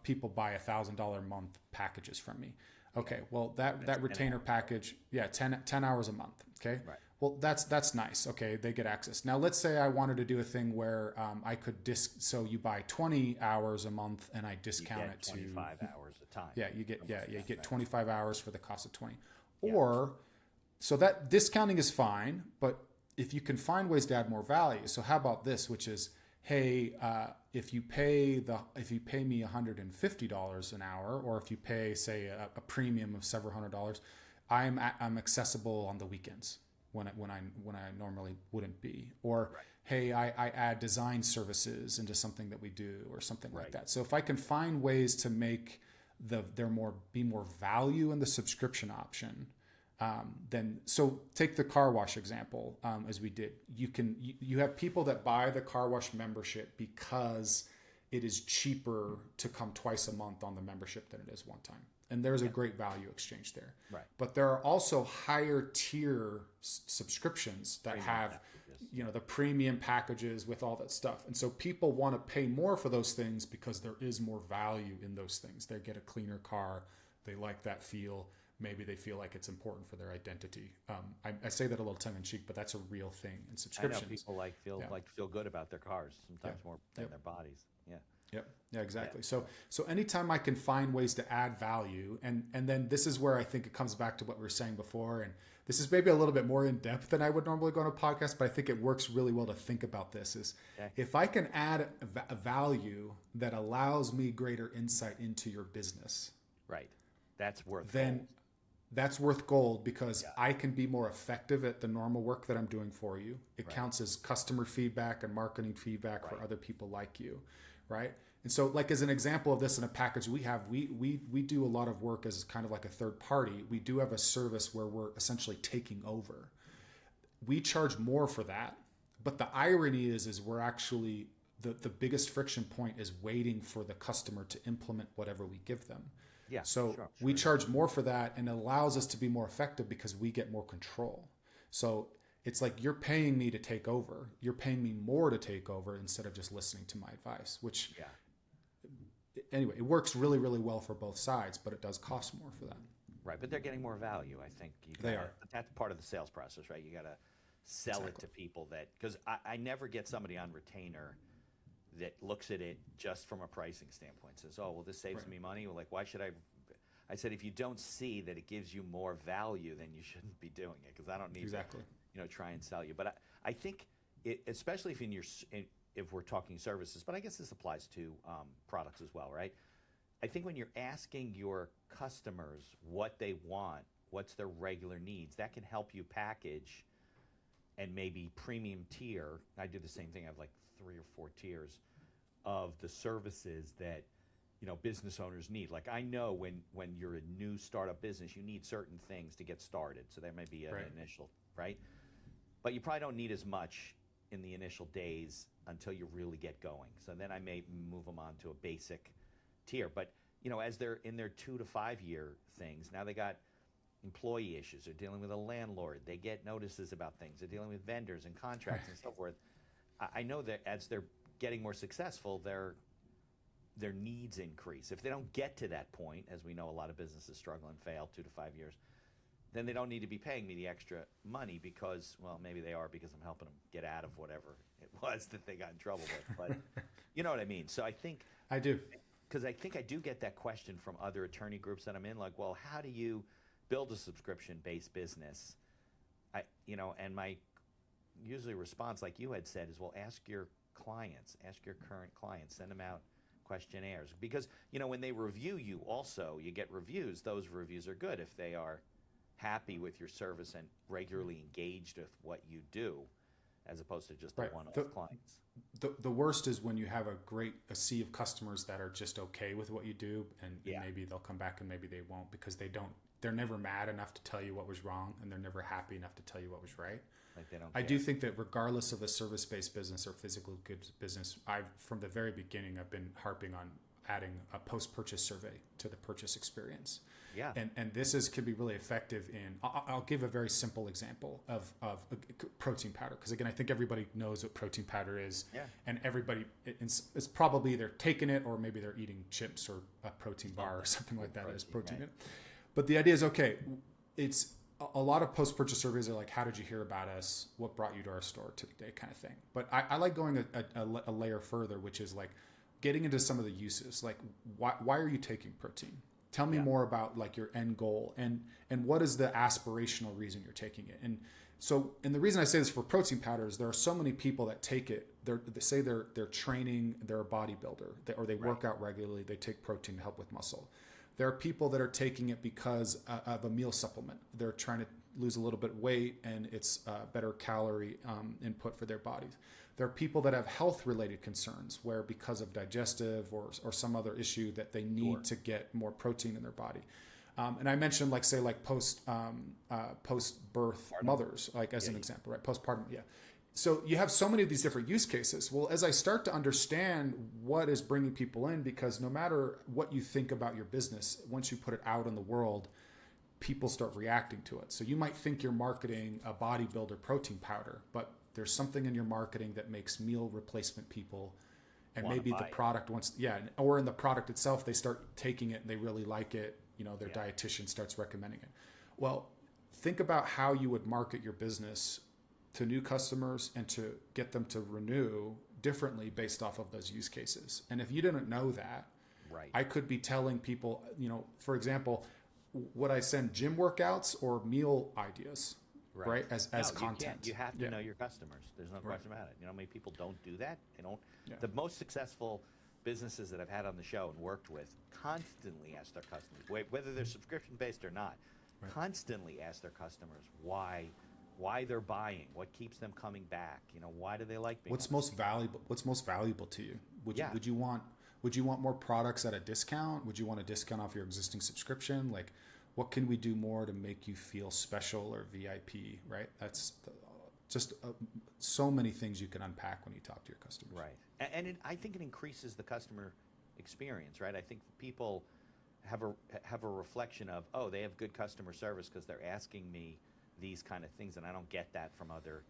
S2: people buy $1,000 a month packages from me. Okay, well that retainer package, 10 hours a month. Okay,
S3: Right.
S2: well that's nice. Okay, they get access. Now let's say I wanted to do a thing where I could so you buy 20 hours a month and I discount it to
S3: 25 hours a time.
S2: Yeah, you get you get
S3: Right.
S2: 25 hours for the cost of 20.
S3: Yeah.
S2: Or so that discounting is fine, but if you can find ways to add more value. So how about this, which is, hey, if you pay me $150 an hour, or if you pay, say, a premium of several $100s, I'm accessible on the weekends when I normally wouldn't be. Or
S3: Right.
S2: hey, I add design services into something that we do, or something like
S3: Right.
S2: that. So if I can find ways to make be more value in the subscription option, then so take the car wash example, as we did. You have people that buy the car wash membership because it is cheaper to come twice a month on the membership than it is one time, and there's a great value exchange there.
S3: Right.
S2: But there are also higher tier subscriptions that
S3: Premium
S2: have
S3: packages.
S2: the premium packages with all that stuff, and so people want to pay more for those things because there is more value in those things. They get a cleaner car, they like that feel. Maybe they feel like it's important for their identity. I say that a little tongue in cheek, but that's a real thing in subscriptions.
S3: I know people feel good about their cars sometimes more than their bodies. Yeah.
S2: Yep. Yeah, exactly. So anytime I can find ways to add value, and then this is where I think it comes back to what we were saying before, and this is maybe a little bit more in depth than I would normally go on a podcast, but I think it works really well to think about this is if I can add a value that allows me greater insight into your business.
S3: Right. That's worth
S2: Then
S3: gold.
S2: that's worth gold, because I can be more effective at the normal work that I'm doing for you. It counts as customer feedback and marketing feedback for other people like you, right? And so, like, as an example of this in a package we have, we do a lot of work as kind of like a third party. We do have a service where we're essentially taking over. We charge more for that, but the irony is we're actually the biggest friction point is waiting for the customer to implement whatever we give them.
S3: Yeah.
S2: So
S3: sure.
S2: we charge more for that, and it allows us to be more effective because we get more control. So it's like you're paying me to take over. You're paying me more to take over instead of just listening to my advice, which anyway, it works really, really well for both sides, but it does cost more for that.
S3: Right, but they're getting more value, I think.
S2: They are.
S3: That's part of the sales process, right? You got to sell it to people because I never get somebody on retainer that looks at it just from a pricing standpoint. Says, oh, well, this saves me money. Well, like, why should I? I said, if you don't see that it gives you more value, then you shouldn't be doing it, because I don't need to try and sell you. But I think, especially if we're talking services, but I guess this applies to products as well, right? I think when you're asking your customers what they want, what's their regular needs, that can help you package and maybe premium tier. I do the same thing. I have like 3 or 4 tiers of the services that business owners need. Like, I know when you're a new startup business, you need certain things to get started. So there may be an initial, right? But you probably don't need as much in the initial days until you really get going. So then I may move them on to a basic tier. But as they're in their 2 to 5 year things, now they got employee issues. They're dealing with a landlord. They get notices about things. They're dealing with vendors and contracts and so forth. I know that as they're getting more successful, their needs increase. If they don't get to that point, as we know a lot of businesses struggle and fail 2 to 5 years, then they don't need to be paying me the extra money because, well, maybe they are, because I'm helping them get out of whatever it was that they got in trouble with. But you know what I mean? So I think
S2: I do.
S3: Because I think I do get that question from other attorney groups that I'm in, like, well, how do you build a subscription-based business? And my usually response, like you had said, is, well, ask your clients, ask your current clients, send them out questionnaires. Because, when they review you also, you get reviews. Those reviews are good if they are happy with your service and regularly engaged with what you do. as opposed to just
S2: Right.
S3: the one-off clients.
S2: The worst is when you have a sea of customers that are just okay with what you do, and maybe they'll come back and maybe they won't, because they're never mad enough to tell you what was wrong, and they're never happy enough to tell you what was right.
S3: Like they don't
S2: I
S3: care.
S2: do think that regardless of a service-based business or physical goods business, from the very beginning, I've been harping on adding a post-purchase survey to the purchase experience.
S3: Yeah.
S2: And this can be really effective in, I'll give a very simple example of protein powder. Because again, I think everybody knows what protein powder is.
S3: Yeah.
S2: And everybody, it's probably either taking it or maybe they're eating chips or a protein bar or something like that as protein in it. But the idea is, okay, it's a lot of post-purchase surveys are like, how did you hear about us? What brought you to our store today, kind of thing. But I like going a layer further, which is like getting into some of the uses. Like, why are you taking protein? Tell me more about like your end goal and what is the aspirational reason you're taking it. And the reason I say this for protein powder is there are so many people that take it. They say they're training, they're a bodybuilder, or they work out regularly. They take protein to help with muscle. There are people that are taking it because of a meal supplement. They're trying to lose a little bit of weight, and it's better calorie input for their bodies. There are people that have health-related concerns where because of digestive or some other issue that they need to get more protein in their body. And I mentioned post-birth mothers, like as an example, right? Postpartum, So you have so many of these different use cases. Well, as I start to understand what is bringing people in, because no matter what you think about your business, once you put it out in the world, people start reacting to it. So you might think you're marketing a bodybuilder protein powder, but there's something in your marketing that makes meal replacement people, and maybe the product or in the product itself, they start taking it and they really like it. Their dietitian starts recommending it. Well, think about how you would market your business to new customers and to get them to renew differently based off of those use cases. And if you didn't know that, I could be telling people, for example, would I send gym workouts or meal ideas, right? As content.
S3: You have to know your customers. There's no question about it. Many people don't do that. They don't. The most successful businesses that I've had on the show and worked with constantly ask their customers, whether they're subscription based or not, constantly ask their customers why they're buying, what keeps them coming back. Why do they like being?
S2: What's most valuable to you? Would you want more products at a discount? Would you want a discount off your existing subscription? Like, what can we do more to make you feel special or VIP, right? That's just so many things you can unpack when you talk to your customers.
S3: Right. And I think it increases the customer experience, right? I think people have a reflection of, oh, they have good customer service because they're asking me these kind of things, and I don't get that from other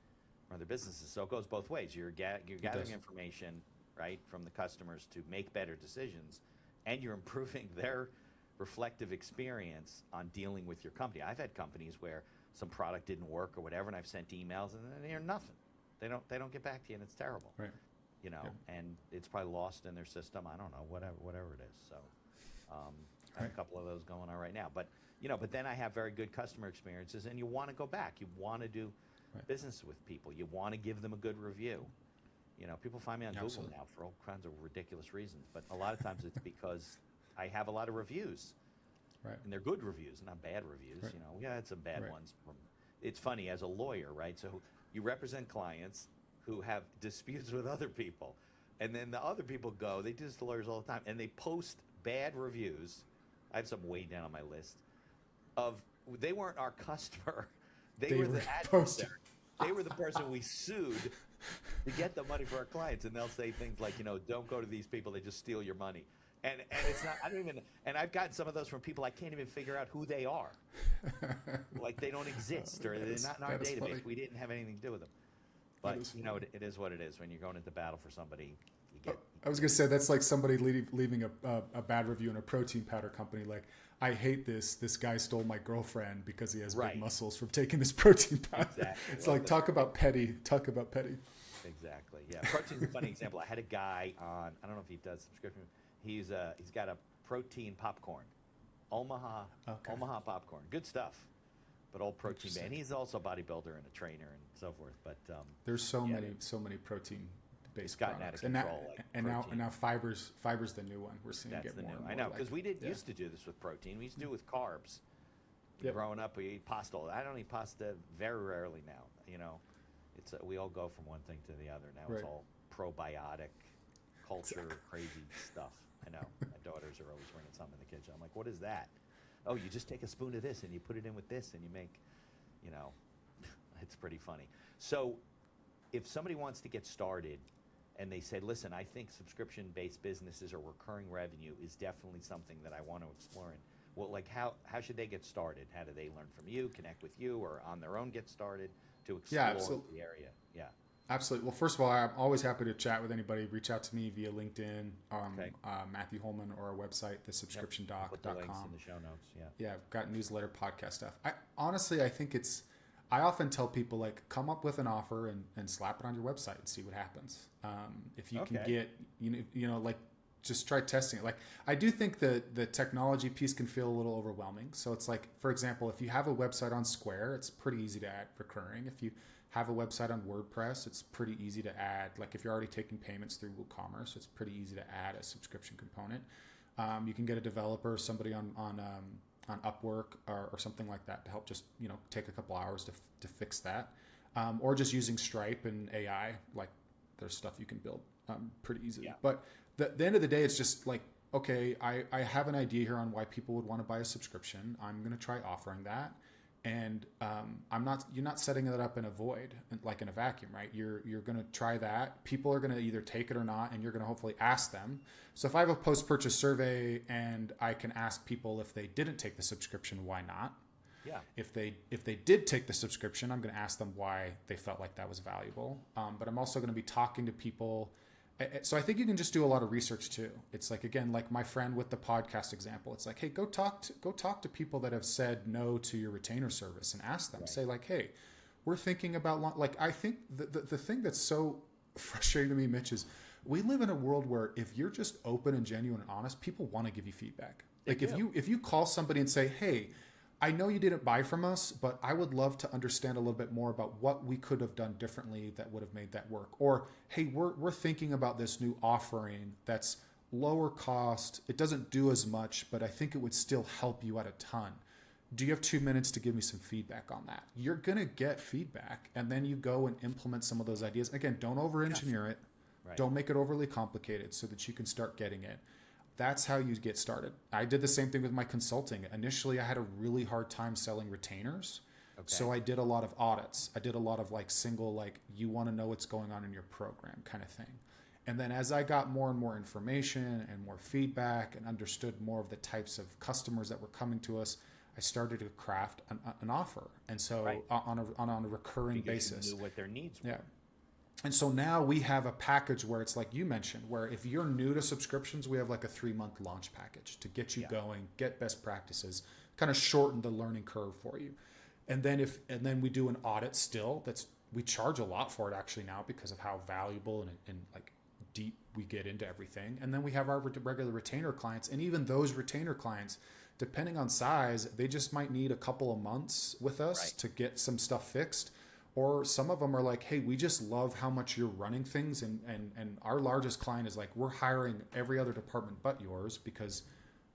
S3: businesses. So it goes both ways. You're gathering information, right, from the customers to make better decisions, and you're improving their reflective experience on dealing with your company. I've had companies where some product didn't work or whatever, and I've sent emails and they hear nothing. They don't get back to you, and it's terrible.
S2: Right.
S3: And it's probably lost in their system. I don't know, whatever it is. So I have a couple of those going on right now. But but then I have very good customer experiences, and you want to go back. You want to do business with people. You want to give them a good review. People find me on Google now for all kinds of ridiculous reasons, but a lot of times it's because I have a lot of reviews. Right. And they're good reviews, not bad reviews.
S2: Right.
S3: We had some bad ones. It's funny, as a lawyer, right? So you represent clients who have disputes with other people, and then the other people they do this to lawyers all the time, and they post bad reviews. I have some way down on my list of they weren't our customer. They were the adversary. They were the person we sued to get the money for our clients, and they'll say things like, don't go to these people, they just steal your money. And it's not, I don't even, and I've gotten some of those from people I can't even figure out who they are. Like they don't exist, or they're not in our database. Funny. We didn't have anything to do with them. But, it is what it is. When you're going into battle for somebody, you get...
S2: I was going to say, that's like somebody leaving a bad review in a protein powder company. Like, I hate this. This guy stole my girlfriend because he has big muscles from taking this protein powder. Exactly. It's like, talk about petty.
S3: Exactly. Yeah. Protein's a funny example. I had a guy on, I don't know if he does subscription. He's got a protein popcorn, Omaha popcorn, good stuff, but old protein. And he's also a bodybuilder and a trainer and so forth. But
S2: there's so many protein-based
S3: gotten
S2: products,
S3: out of control.
S2: and now fiber's the new one. We're seeing get more.
S3: I know, because we used to do this with protein. We used to do it with carbs. Growing up, we eat pasta. I don't eat pasta very rarely now. it's we all go from one thing to the other. Now
S2: Right.
S3: it's all probiotic culture, crazy stuff. I know. My daughters are always bringing something in the kitchen. I'm like, what is that? Oh, you just take a spoon of this and you put it in with this and you make, you know, it's pretty funny. So if somebody wants to get started and they say, listen, I think subscription-based businesses or recurring revenue is definitely something that I want to explore in. Well, like how should they get started? How do they learn from you, connect with you, or on their own get started to explore the area? Yeah.
S2: Absolutely. Well, first of all, I'm always happy to chat with anybody. Reach out to me via LinkedIn, Matthew Holman, or our website, thesubscriptiondoc.com.
S3: Put the links in the show notes. Yeah.
S2: Yeah, I've got newsletter, podcast stuff. I think I often tell people, like, come up with an offer and slap it on your website and see what happens. If you can get, like, just try testing it. Like, I do think that the technology piece can feel a little overwhelming. So it's like, for example, if you have a website on Square, it's pretty easy to add recurring. If you have a website on WordPress, it's pretty easy to add. Like, if you're already taking payments through WooCommerce, it's pretty easy to add a subscription component. You can get a developer, somebody on Upwork or something like that to help just, take a couple hours to fix that. Or just using Stripe and AI, like, there's stuff you can build pretty easily. Yeah. But the end of the day, it's just like, okay, I have an idea here on why people would want to buy a subscription. I'm going to try offering that. And you're not setting it up in a void, like in a vacuum, right? You're going to try that. People are going to either take it or not, and you're going to hopefully ask them. So if I have a post-purchase survey and I can ask people if they didn't take the subscription, why not?
S3: Yeah.
S2: If they did take the subscription, I'm going to ask them why they felt like that was valuable. But I'm also going to be talking to people. So I think you can just do a lot of research too. It's like, again, like my friend with the podcast example, it's like, hey, go talk to people that have said no to your retainer service and ask them, say like, hey, we're thinking about, like, I think the thing that's so frustrating to me, Mitch, is we live in a world where if you're just open and genuine and honest, people want to give you feedback. Like if you call somebody and say, hey, I know you didn't buy from us, but I would love to understand a little bit more about what we could have done differently that would have made that work. Or, hey, we're thinking about this new offering that's lower cost. It doesn't do as much, but I think it would still help you out a ton. Do you have 2 minutes to give me some feedback on that? You're going to get feedback, and then you go and implement some of those ideas. Again, don't over-engineer it. Right. Don't make it overly complicated so that you can start getting it. That's how you get started. I did the same thing with my consulting. Initially, I had a really hard time selling retainers. Okay. So I did a lot of audits. I did a lot of like single, like, you want to know what's going on in your program kind of thing. And then as I got more and more information and more feedback and understood more of the types of customers that were coming to us, I started to craft an offer. And so on a recurring basis.
S3: You knew what their needs were.
S2: Yeah. And so now we have a package where it's like you mentioned, where if you're new to subscriptions, we have like a 3-month launch package to get you going, get best practices, kind of shorten the learning curve for you. And then we do an audit still. We charge a lot for it actually now because of how valuable and like deep we get into everything. And then we have our regular retainer clients, and even those retainer clients, depending on size, they just might need a couple of months with us to get some stuff fixed. Or some of them are like, hey, we just love how much you're running things. And our largest client is like, we're hiring every other department but yours because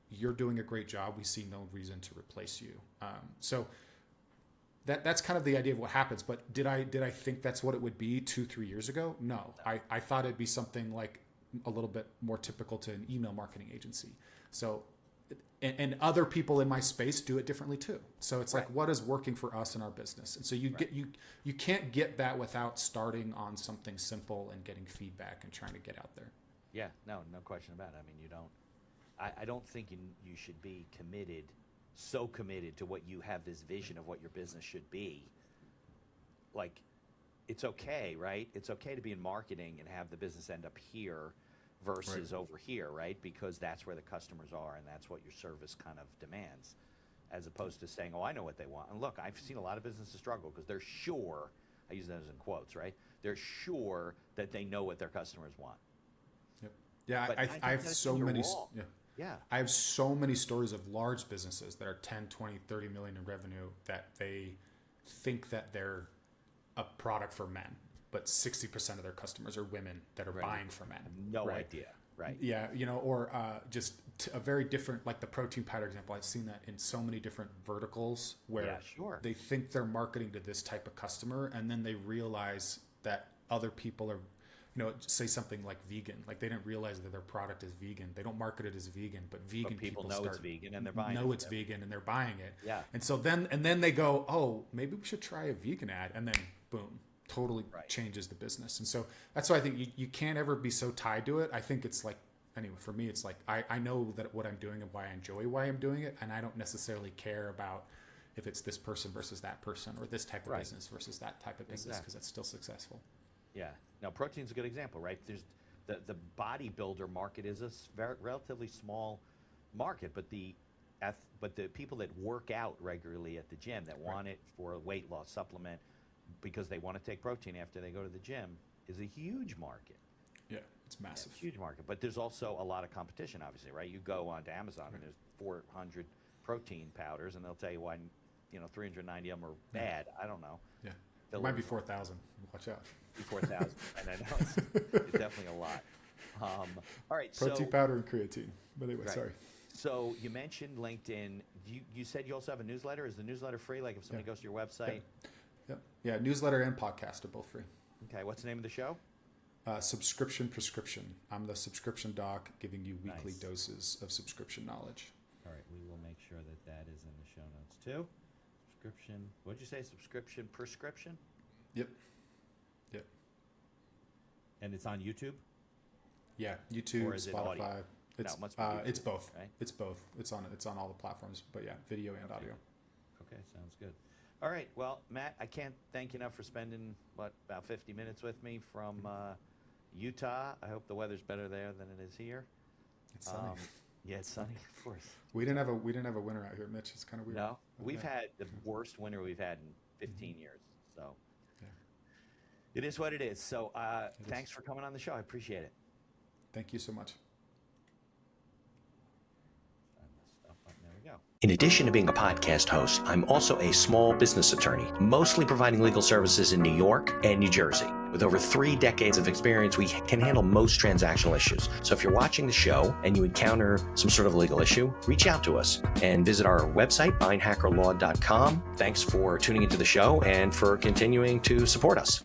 S2: you're doing a great job. We see no reason to replace you. So that's kind of the idea of what happens. But did I think that's what it would be 2-3 years ago? No. I thought it'd be something like a little bit more typical to an email marketing agency. So and other people in my space do it differently too. So it's like, what is working for us in our business? And so you can't get that without starting on something simple and getting feedback and trying to get out there.
S3: Yeah, no question about it. I mean, you don't. I don't think you should be so committed to what you have, this vision of what your business should be. Like, it's okay, right? It's okay to be in marketing and have the business end up here versus over here, right? Because that's where the customers are and that's what your service kind of demands, as opposed to saying, oh, I know what they want. And look, I've seen a lot of businesses struggle because they're sure, I use those in quotes, right? They're sure that they know what their customers want.
S2: Yep. Yeah, I have so many. Yeah. I have so many stories of large businesses that are 10, 20, 30 million in revenue that they think that they're a product for men. But 60% of their customers are women that are buying from men.
S3: No idea. Right.
S2: Yeah, or just a very different, like the protein powder example. I've seen that in so many different verticals where they think they're marketing to this type of customer, and then they realize that other people are, say something like vegan. Like they didn't realize that their product is vegan. They don't market it as vegan, but vegan people
S3: know it's vegan and they're buying
S2: know
S3: it.
S2: It's vegan and they're buying it.
S3: Yeah.
S2: And so then they go, oh, maybe we should try a vegan ad, and then boom, totally changes the business. And so that's why I think you can't ever be so tied to it. I think it's like, anyway, for me, it's like I know that what I'm doing and why I enjoy why I'm doing it, and I don't necessarily care about if it's this person versus that person or this type of business versus that type of business, because it's still successful.
S3: Yeah. Now, protein's a good example, right? There's the bodybuilder market is a relatively small market, but the people that work out regularly at the gym that want it for a weight loss supplement because they want to take protein after they go to the gym is a huge market.
S2: Yeah, it's massive.
S3: It's a huge market, but there's also a lot of competition, obviously, right? You go onto Amazon and there's 400 protein powders, and they'll tell you why 390 of them are bad. I don't know.
S2: Yeah, it might be 4,000. Watch out.
S3: 4,000, and I know it's definitely a lot. All right,
S2: protein powder and creatine. But anyway, sorry.
S3: So you mentioned LinkedIn. You said you also have a newsletter. Is the newsletter free? Like if somebody goes to your website?
S2: Yeah, newsletter and podcast are both free.
S3: Okay, what's the name of the show?
S2: Subscription Prescription. I'm the subscription doc giving you weekly doses of subscription knowledge.
S3: All right, we will make sure that is in the show notes too. Subscription. What did you say? Subscription Prescription?
S2: Yep.
S3: And it's on YouTube?
S2: Yeah, YouTube,
S3: or is
S2: Spotify.
S3: It audio?
S2: It's both.
S3: Right?
S2: It's both. It's on all the platforms, but yeah, video and audio.
S3: Okay, sounds good. All right, well, Matt, I can't thank you enough for spending about 50 minutes with me from Utah. I hope the weather's better there than it is here.
S2: It's sunny.
S3: Yeah, it's sunny, of course.
S2: We didn't have a winter out here, Mitch. It's kind of weird.
S3: No, we've had the worst winter we've had in 15 years. So it is what it is. So thanks for coming on the show. I appreciate it.
S2: Thank you so much.
S3: There we go.
S1: In addition to being a podcast host, I'm also a small business attorney, mostly providing legal services in New York and New Jersey. With over 3 decades of experience, we can handle most transactional issues. So if you're watching the show and you encounter some sort of legal issue, reach out to us and visit our website, beinhakerlaw.com. Thanks for tuning into the show and for continuing to support us.